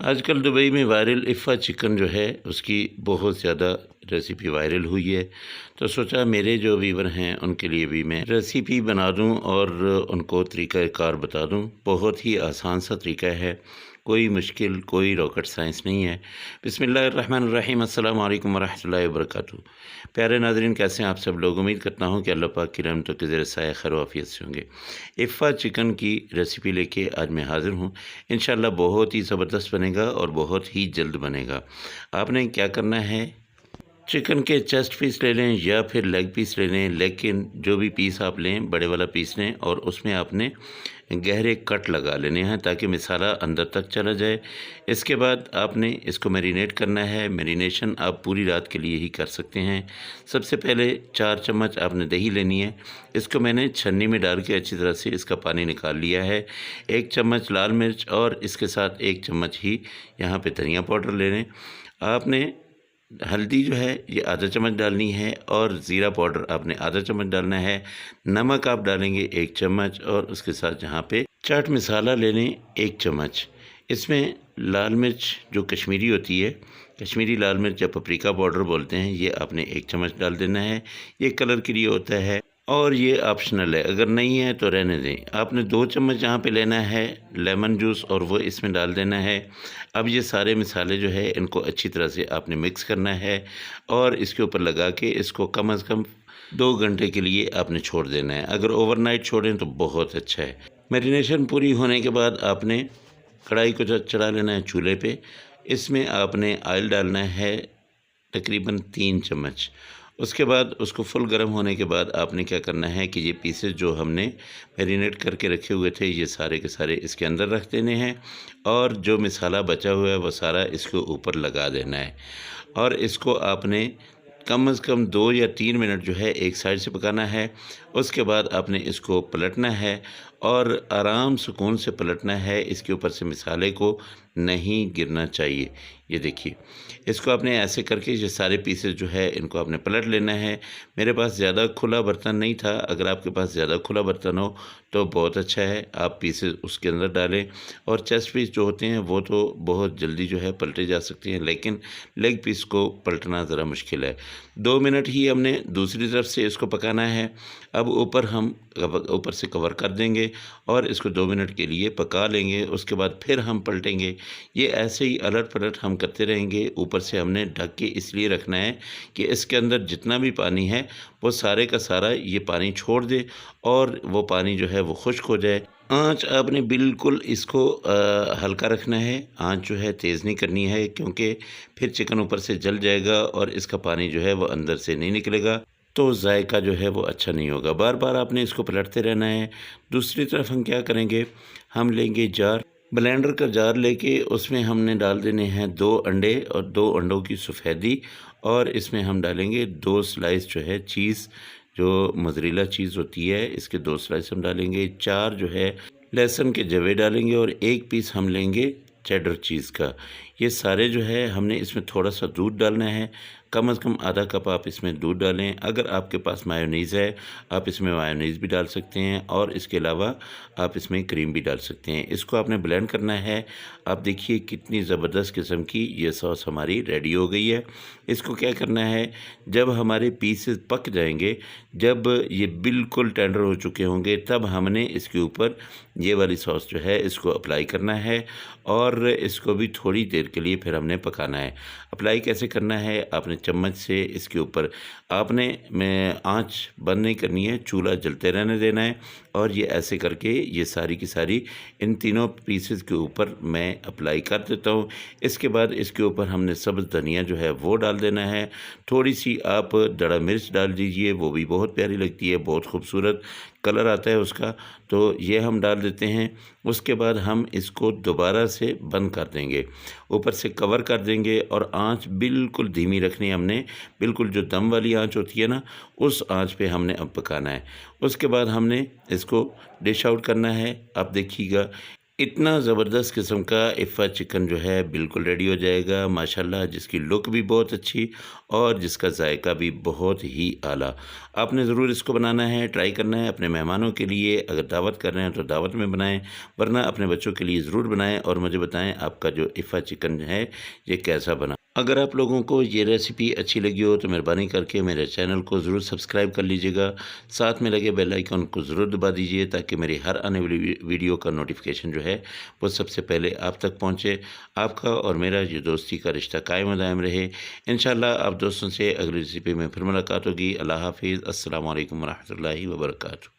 आजकल दुबई में viral इफ़ा chicken जो है उसकी बहुत ज़्यादा रेसिपी वायरल हुई है। तो सोचा मेरे जो व्यूवर हैं उनके लिए भी मैं रेसिपी बना दूं और उनको तरीक़ाकार बता दूं। बहुत ही आसान सा तरीका है, कोई मुश्किल कोई रॉकेट साइंस नहीं है। बिस्मिल्लाहिर्रहमानिर्रहीम, अस्सलाम वालेकुम वरहमतुल्लाहि वबरकातुहू। प्यारे नाज़रीन, कैसे हैं आप सब लोग? उम्मीद करता हूं कि अल्लाह पाक की रहमतों के ज़ेर साया खैर आफियत से होंगे। इफ़ा चिकन की रेसिपी लेके आज मैं हाज़िर हूं। इंशाल्लाह बहुत ही ज़बरदस्त बनेगा और बहुत ही जल्द बनेगा। आपने क्या करना है, चिकन के चेस्ट पीस ले लें या फिर लेग पीस ले लें, लेकिन जो भी पीस आप लें बड़े वाला पीस लें और उसमें आपने गहरे कट लगा लेने हैं ताकि मसाला अंदर तक चला जाए। इसके बाद आपने इसको मैरिनेट करना है। मैरिनेशन आप पूरी रात के लिए ही कर सकते हैं। सबसे पहले 4 चम्मच आपने दही लेनी है। इसको मैंने छन्नी में डाल के अच्छी तरह से इसका पानी निकाल लिया है। 1 चम्मच लाल मिर्च और इसके साथ 1 चम्मच ही यहाँ पे धनिया पाउडर ले लें। आपने हल्दी जो है ये आधा चम्मच डालनी है और ज़ीरा पाउडर आपने आधा चम्मच डालना है। नमक आप डालेंगे 1 चम्मच और उसके साथ यहाँ पे चाट मसाला ले लें 1 चम्मच। इसमें लाल मिर्च जो कश्मीरी होती है, कश्मीरी लाल मिर्च या पपरिका पाउडर बोलते हैं, ये आपने 1 चम्मच डाल देना है। ये कलर के लिए होता है और ये ऑप्शनल है, अगर नहीं है तो रहने दें। आपने 2 चम्मच यहाँ पे लेना है लेमन जूस और वो इसमें डाल देना है। अब ये सारे मसाले जो है इनको अच्छी तरह से आपने मिक्स करना है और इसके ऊपर लगा के इसको कम से कम 2 घंटे के लिए आपने छोड़ देना है। अगर ओवरनाइट छोड़ें तो बहुत अच्छा है। मैरिनेशन पूरी होने के बाद आपने कढ़ाई को चढ़ा लेना है चूल्हे पे। इसमें आपने ऑयल डालना है तकरीबन 3 चम्मच। उसके बाद उसको फुल गर्म होने के बाद आपने क्या करना है कि ये पीसेस जो हमने मैरिनेट करके रखे हुए थे ये सारे के सारे इसके अंदर रख देने हैं और जो मसाला बचा हुआ है वो सारा इसके ऊपर लगा देना है और इसको आपने कम से कम 2 या 3 मिनट जो है एक साइड से पकाना है। उसके बाद आपने इसको पलटना है और आराम सुकून से पलटना है। इसके ऊपर से मसाले को नहीं गिरना चाहिए। ये देखिए, इसको आपने ऐसे करके ये सारे पीसेस जो है इनको आपने पलट लेना है। मेरे पास ज़्यादा खुला बर्तन नहीं था, अगर आपके पास ज़्यादा खुला बर्तन हो तो बहुत अच्छा है, आप पीसेस उसके अंदर डालें। और चेस्ट पीस जो होते हैं वो तो बहुत जल्दी जो है पलटे जा सकते हैं, लेकिन लेग पीस को पलटना ज़रा मुश्किल है। 2 मिनट ही हमने दूसरी तरफ से इसको पकाना है। अब ऊपर से कवर कर देंगे और इसको 2 मिनट के लिए पका लेंगे। उसके बाद फिर हम पलटेंगे। ये ऐसे ही अलट पलट हम करते रहेंगे। ऊपर से हमने ढक के इसलिए रखना है कि इसके अंदर जितना भी पानी है वो सारे का सारा ये पानी छोड़ दे और वो पानी जो है वो खुश्क हो जाए। आँच आपने बिल्कुल इसको हल्का रखना है। आँच जो है तेज़ नहीं करनी है क्योंकि फिर चिकन ऊपर से जल जाएगा और इसका पानी जो है वो अंदर से नहीं निकलेगा, तो जायका जो है वो अच्छा नहीं होगा। बार बार आपने इसको पलटते रहना है। दूसरी तरफ हम क्या करेंगे, हम लेंगे जार, ब्लेंडर का जार लेके उसमें हमने डाल देने हैं 2 अंडे और 2 अंडों की सफ़ेदी और इसमें हम डालेंगे 2 स्लाइस जो है चीज़, जो मोज़रेला चीज़ होती है, इसके 2 स्लाइस हम डालेंगे। 4 जो है लहसुन के जवे डालेंगे और 1 पीस हम लेंगे चेडर चीज़ का। ये सारे जो है हमने इसमें थोड़ा सा दूध डालना है, कम से कम आधा कप आप इसमें दूध डालें। अगर आपके पास मायोनीज़ है आप इसमें मायोनीज़ भी डाल सकते हैं और इसके अलावा आप इसमें क्रीम भी डाल सकते हैं। इसको आपने ब्लेंड करना है। आप देखिए कितनी ज़बरदस्त किस्म की ये सॉस हमारी रेडी हो गई है। इसको क्या करना है, जब हमारे पीसेस पक जाएंगे, जब ये बिल्कुल टेंडर हो चुके होंगे, तब हमने इसके ऊपर ये वाली सॉस जो है इसको अप्लाई करना है और इसको भी थोड़ी देर के लिए फिर हमने पकाना है। अप्लाई कैसे करना है, आपने चम्मच से इसके ऊपर आपने आँच बंद नहीं करनी है, चूल्हा जलते रहने देना है और ये ऐसे करके ये सारी की सारी इन तीनों पीसेस के ऊपर मैं अप्लाई कर देता हूँ। इसके बाद इसके ऊपर हमने सब्ज़ धनिया जो है वो डाल देना है। थोड़ी सी आप दड़ा मिर्च डाल दीजिए, वो भी बहुत प्यारी लगती है, बहुत खूबसूरत कलर आता है उसका, तो ये हम डाल देते हैं। उसके बाद हम इसको दोबारा से बंद कर देंगे, ऊपर से कवर कर देंगे और आंच बिल्कुल धीमी रखनी है हमने। बिल्कुल जो दम वाली आंच होती है ना, उस आंच पे हमने अब पकाना है। उसके बाद हमने इसको डिश आउट करना है। आप देखिएगा इतना ज़बरदस्त किस्म का इफ़ा चिकन जो है बिल्कुल रेडी हो जाएगा माशाल्लाह, जिसकी लुक भी बहुत अच्छी और जिसका जायका भी बहुत ही आला। आपने ज़रूर इसको बनाना है, ट्राई करना है अपने मेहमानों के लिए। अगर दावत कर रहे हैं तो दावत में बनाएं, वरना अपने बच्चों के लिए ज़रूर बनाएं और मुझे बताएं आपका जो इफ़ा चिकन है ये कैसा बना। अगर आप लोगों को ये रेसिपी अच्छी लगी हो तो मेहरबानी करके मेरे चैनल को ज़रूर सब्सक्राइब कर लीजिएगा। साथ में लगे बेल आइकन को ज़रूर दबा दीजिए ताकि मेरी हर आने वाली वीडियो का नोटिफिकेशन जो है वो सबसे पहले आप तक पहुंचे। आपका और मेरा ये दोस्ती का रिश्ता कायम व दायम रहे। इंशाल्लाह आप दोस्तों से अगली रेसिपी में फिर मुलाकात होगी। अल्लाह हाफिज़। अस्सलामु अलैकुम व रहमतुल्लाहि व बरकातुहू।